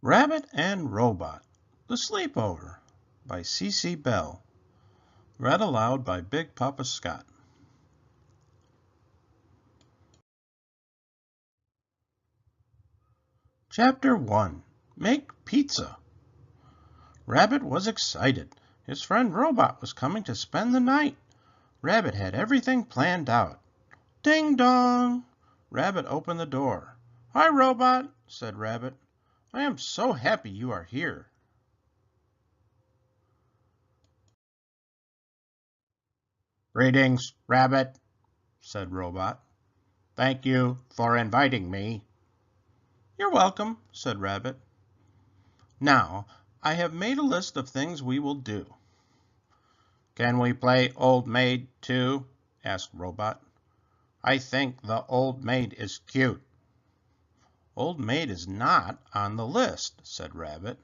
Rabbit and Robot The Sleepover by Cece Bell. Read aloud by Big Papa Scott. Chapter 1. Make Pizza. Rabbit was excited. His friend Robot was coming to spend the night. Rabbit had everything planned out. Ding dong! Rabbit opened the door. Hi, Robot, said Rabbit. I am so happy you are here. Greetings, Rabbit, said Robot. Thank you for inviting me. You're welcome, said Rabbit. Now, I have made a list of things we will do. Can we play Old Maid, too? Asked Robot. I think the Old Maid is cute. Old Maid is not on the list, said Rabbit.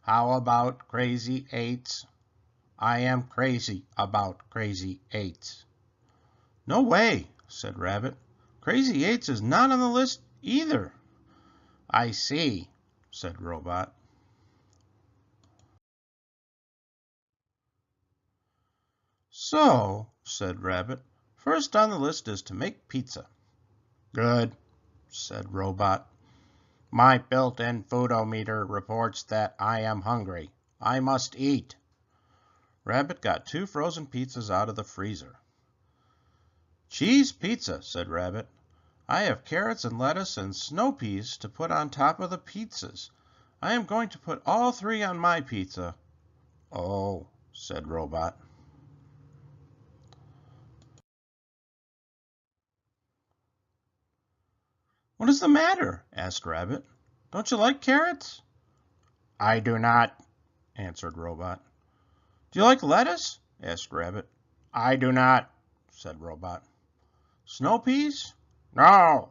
How about Crazy Eights? I am crazy about Crazy Eights. No way, said Rabbit. Crazy Eights is not on the list either. I see, said Robot. So, said Rabbit, first on the list is to make pizza. Good, said Robot. My built-in foodometer reports that I am hungry. I must eat. Rabbit got 2 frozen pizzas out of the freezer. Cheese pizza, said Rabbit. I have carrots and lettuce and snow peas to put on top of the pizzas. I am going to put all 3 on my pizza. Oh, said Robot. What is the matter? Asked Rabbit. Don't you like carrots? I do not, answered Robot. Do you like lettuce? Asked Rabbit. I do not, said Robot. Snow peas? No.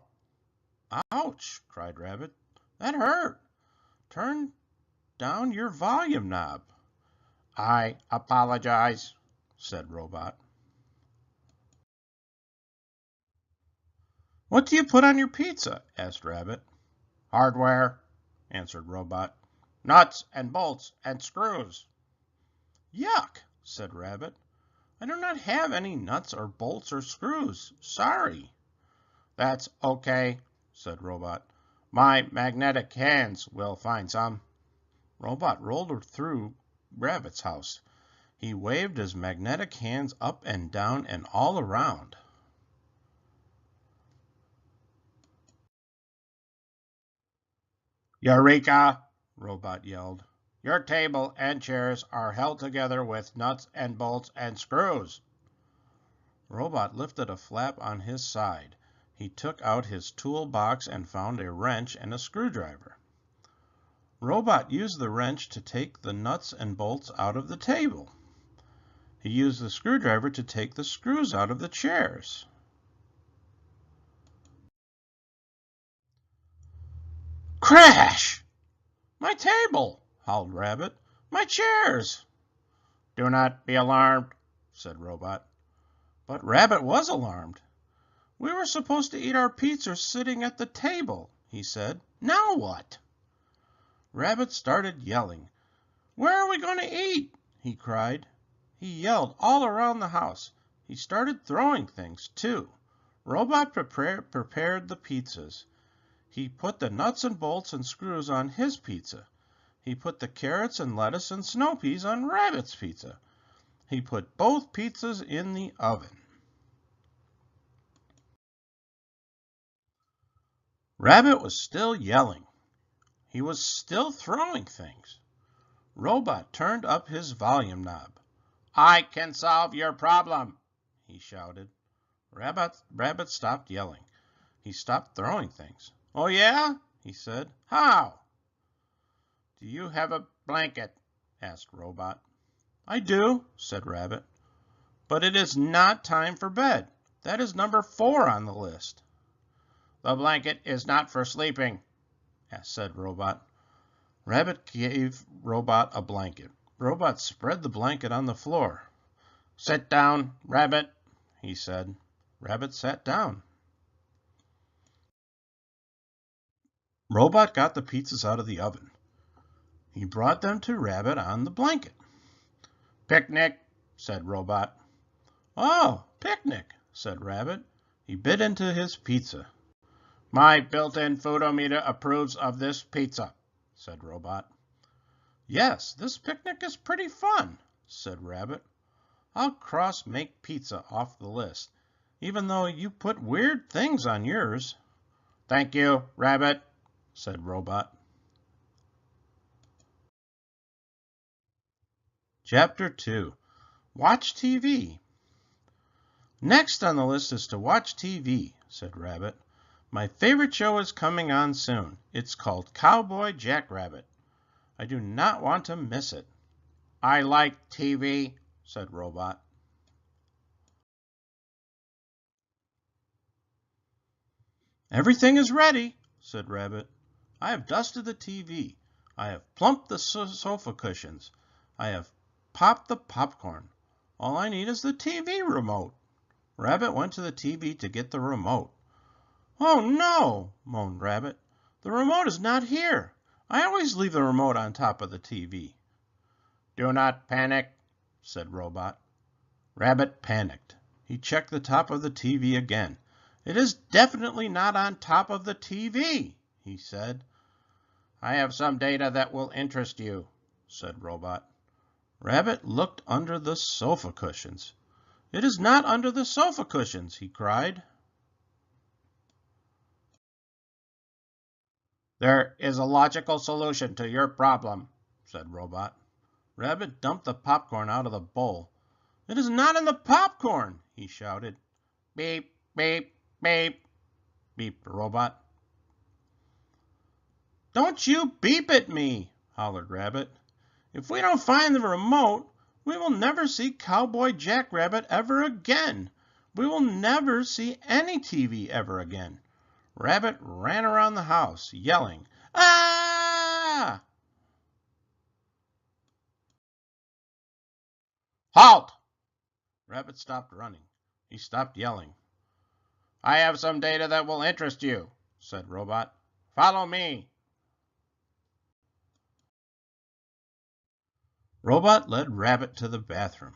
Ouch, cried Rabbit. That hurt. Turn down your volume knob. I apologize, said Robot. What do you put on your pizza? Asked Rabbit. Hardware, answered Robot. Nuts and bolts and screws. Yuck, said Rabbit. I do not have any nuts or bolts or screws. Sorry. That's okay, said Robot. My magnetic hands will find some. Robot rolled through Rabbit's house. He waved his magnetic hands up and down and all around. Eureka! Robot yelled. Your table and chairs are held together with nuts and bolts and screws. Robot lifted a flap on his side. He took out his toolbox and found a wrench and a screwdriver. Robot used the wrench to take the nuts and bolts out of the table. He used the screwdriver to take the screws out of the chairs. Crash! My table! Howled Rabbit. My chairs! Do not be alarmed, said Robot. But Rabbit was alarmed. We were supposed to eat our pizza sitting at the table, he said. Now what? Rabbit started yelling. Where are we going to eat? He cried. He yelled all around the house. He started throwing things, too. Robot prepared the pizzas. He put the nuts and bolts and screws on his pizza. He put the carrots and lettuce and snow peas on Rabbit's pizza. He put both pizzas in the oven. Rabbit was still yelling. He was still throwing things. Robot turned up his volume knob. I can solve your problem, he shouted. Rabbit stopped yelling. He stopped throwing things. "Oh, yeah?" he said. "How?" "Do you have a blanket?" asked Robot. "I do," said Rabbit. "But it is not time for bed. That is number 4 on the list." "The blanket is not for sleeping," said Robot. Rabbit gave Robot a blanket. Robot spread the blanket on the floor. "Sit down, Rabbit," he said. Rabbit sat down. Robot got the pizzas out of the oven. He brought them to Rabbit on the blanket. "Picnic," said Robot. "Oh, picnic," said Rabbit. He bit into his pizza. "My built-in foodometer approves of this pizza," said Robot. "Yes, this picnic is pretty fun," said Rabbit. "I'll cross make pizza off the list, even though you put weird things on yours." "Thank you, Rabbit," said Robot. Chapter 2. Watch TV. "Next on the list is to watch TV," said Rabbit. "My favorite show is coming on soon. It's called Cowboy Jackrabbit. I do not want to miss it." "I like TV," said Robot. "Everything is ready," said Rabbit. "I have dusted the TV. I have plumped the sofa cushions. I have popped the popcorn. All I need is the TV remote." Rabbit went to the TV to get the remote. "Oh, no!" moaned Rabbit. "The remote is not here. I always leave the remote on top of the TV." "Do not panic," said Robot. Rabbit panicked. He checked the top of the TV again. "It is definitely not on top of the TV," he said. "I have some data that will interest you," said Robot. Rabbit looked under the sofa cushions. "It is not under the sofa cushions," he cried. "There is a logical solution to your problem," said Robot. Rabbit dumped the popcorn out of the bowl. "It is not in the popcorn!" he shouted. "Beep, beep, beep," beeped Robot. "Don't you beep at me!" hollered Rabbit. "If we don't find the remote, we will never see Cowboy Jackrabbit ever again. We will never see any TV ever again." Rabbit ran around the house, yelling, "Ah!" "Halt!" Rabbit stopped running. He stopped yelling. "I have some data that will interest you," said Robot. "Follow me." Robot led Rabbit to the bathroom.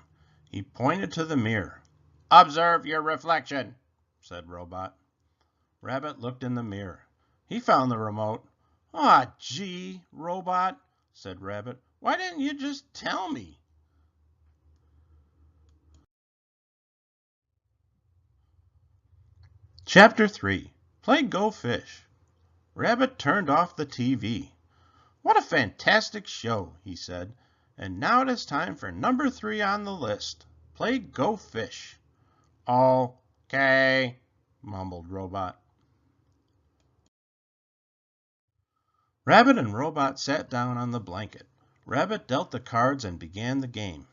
He pointed to the mirror. "Observe your reflection," said Robot. Rabbit looked in the mirror. He found the remote. "Aw, gee, Robot," said Rabbit. "Why didn't you just tell me?" Chapter 3. Play Go Fish. Rabbit turned off the TV. "What a fantastic show," he said. "And now it is time for number 3 on the list. Play Go Fish." "Okay," mumbled Robot. Rabbit and Robot sat down on the blanket. Rabbit dealt the cards and began the game.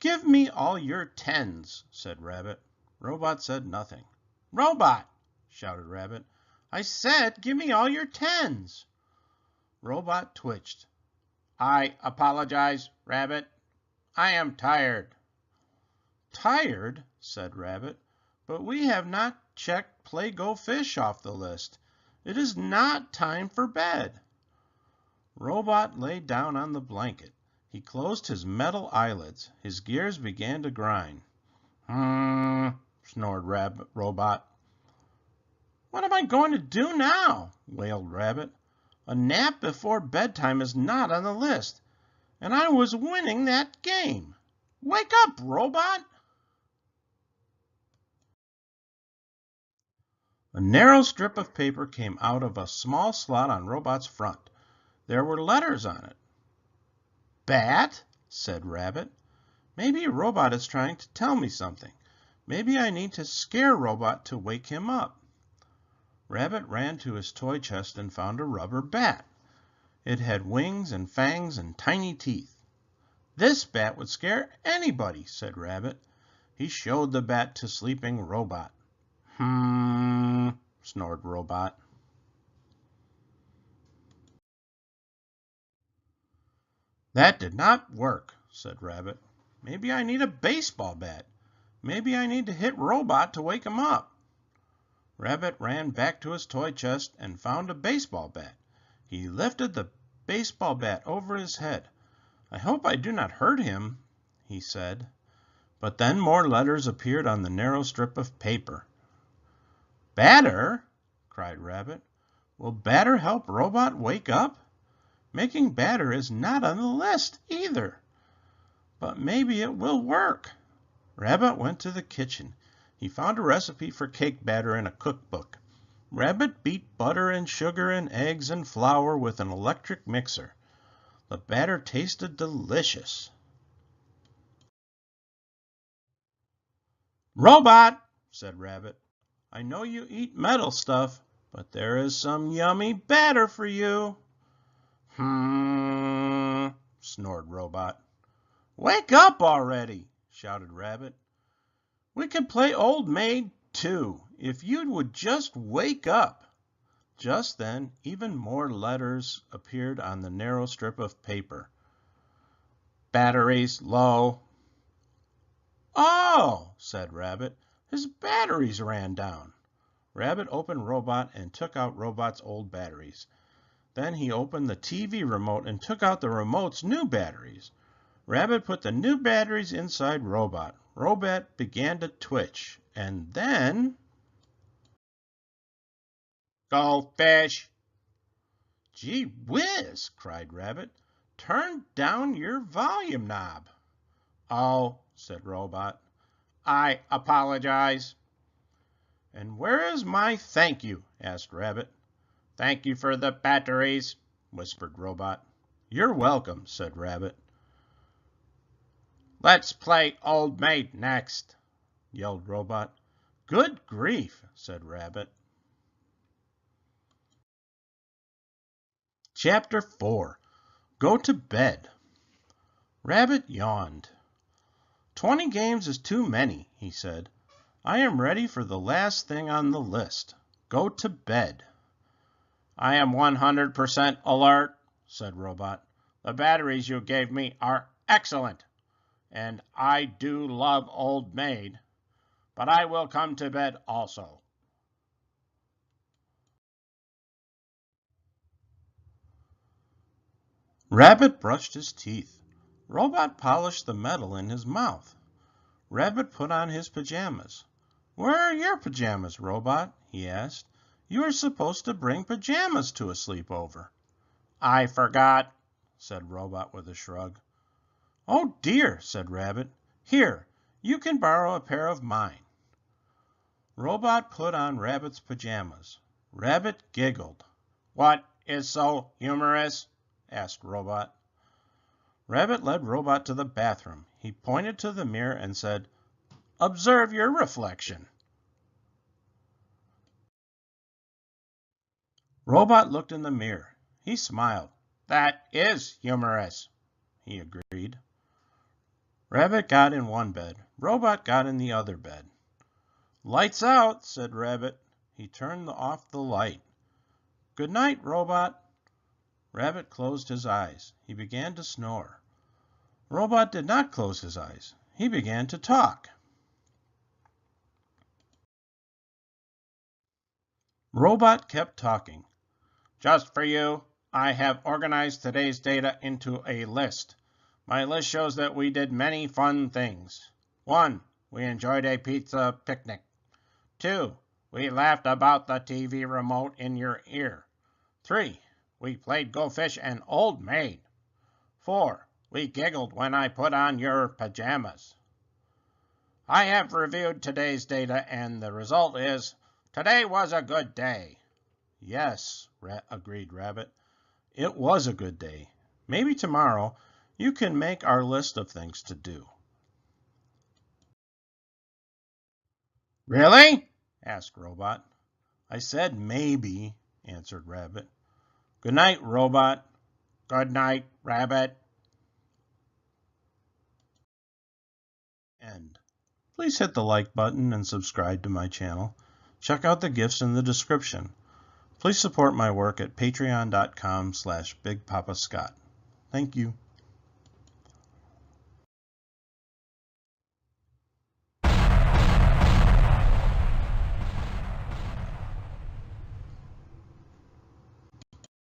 "Give me all your 10s," said Rabbit. Robot said nothing. "Robot!" shouted Rabbit. "I said give me all your 10s." Robot twitched. "I apologize, Rabbit. I am tired." "Tired?" said Rabbit. "But we have not checked Play Go Fish off the list. It is not time for bed." Robot lay down on the blanket. He closed his metal eyelids. His gears began to grind. Snored Robot. "What am I going to do now?" wailed Rabbit. "A nap before bedtime is not on the list, and I was winning that game. Wake up, Robot!" A narrow strip of paper came out of a small slot on Robot's front. There were letters on it. "Bat?" said Rabbit. "Maybe Robot is trying to tell me something. Maybe I need to scare Robot to wake him up. Rabbit ran to his toy chest and found a rubber bat. It had wings and fangs and tiny teeth. This bat would scare anybody, said Rabbit. He showed the bat to sleeping Robot. Snored Robot. That did not work, said Rabbit. Maybe I need a baseball bat. Maybe I need to hit Robot to wake him up. Rabbit ran back to his toy chest and found a baseball bat. He lifted the baseball bat over his head. I hope I do not hurt him, he said. But then more letters appeared on the narrow strip of paper. Batter? Cried Rabbit. Will batter help Robot wake up? Making batter is not on the list either. But maybe it will work. Rabbit went to the kitchen. He found a recipe for cake batter in a cookbook. Rabbit beat butter and sugar and eggs and flour with an electric mixer. The batter tasted delicious. Robot, said Rabbit, I know you eat metal stuff, but there is some yummy batter for you. Snored Robot. Wake up already, shouted Rabbit. We can play Old Maid too, if you would just wake up. Just then, even more letters appeared on the narrow strip of paper. Batteries low. Oh, said Rabbit, his batteries ran down. Rabbit opened Robot and took out Robot's old batteries. Then he opened the TV remote and took out the remote's new batteries. Rabbit put the new batteries inside Robot. Robot began to twitch, and then... Goldfish! Gee whiz, cried Rabbit. Turn down your volume knob. Oh, said Robot. I apologize. And where is my thank you? Asked Rabbit. Thank you for the batteries, whispered Robot. You're welcome, said Rabbit. Let's play Old Maid next, yelled Robot. Good grief, said Rabbit. Chapter 4. Go to bed. Rabbit yawned. 20 games is too many, he said. I am ready for the last thing on the list. Go to bed. I am 100% alert, said Robot. The batteries you gave me are excellent, and I do love Old Maid, but I will come to bed also. Rabbit brushed his teeth. Robot polished the metal in his mouth. Rabbit put on his pajamas. Where are your pajamas, Robot? He asked. You are supposed to bring pajamas to a sleepover. I forgot, said Robot with a shrug. Oh dear, said Rabbit. Here, you can borrow a pair of mine. Robot put on Rabbit's pajamas. Rabbit giggled. What is so humorous? Asked Robot. Rabbit led Robot to the bathroom. He pointed to the mirror and said, Observe your reflection. Robot looked in the mirror. He smiled. That is humorous, he agreed. Rabbit got in one bed. Robot got in the other bed. Lights out, said Rabbit. He turned off the light. Good night, Robot. Rabbit closed his eyes. He began to snore. Robot did not close his eyes. He began to talk. Robot kept talking. Just for you, I have organized today's data into a list. My list shows that we did many fun things. 1. We enjoyed a pizza picnic. 2. We laughed about the TV remote in your ear. 3. We played Go Fish and Old Maid. 4. We giggled when I put on your pajamas. I have reviewed today's data, and the result is, today was a good day. Yes, agreed Rabbit. It was a good day. Maybe tomorrow you can make our list of things to do. Really? Asked Robot. I said maybe, answered Rabbit. Good night, Robot. Good night, Rabbit. End. Please hit the like button and subscribe to my channel. Check out the gifts in the description. Please support my work at patreon.com/BigPapaScott. Thank you.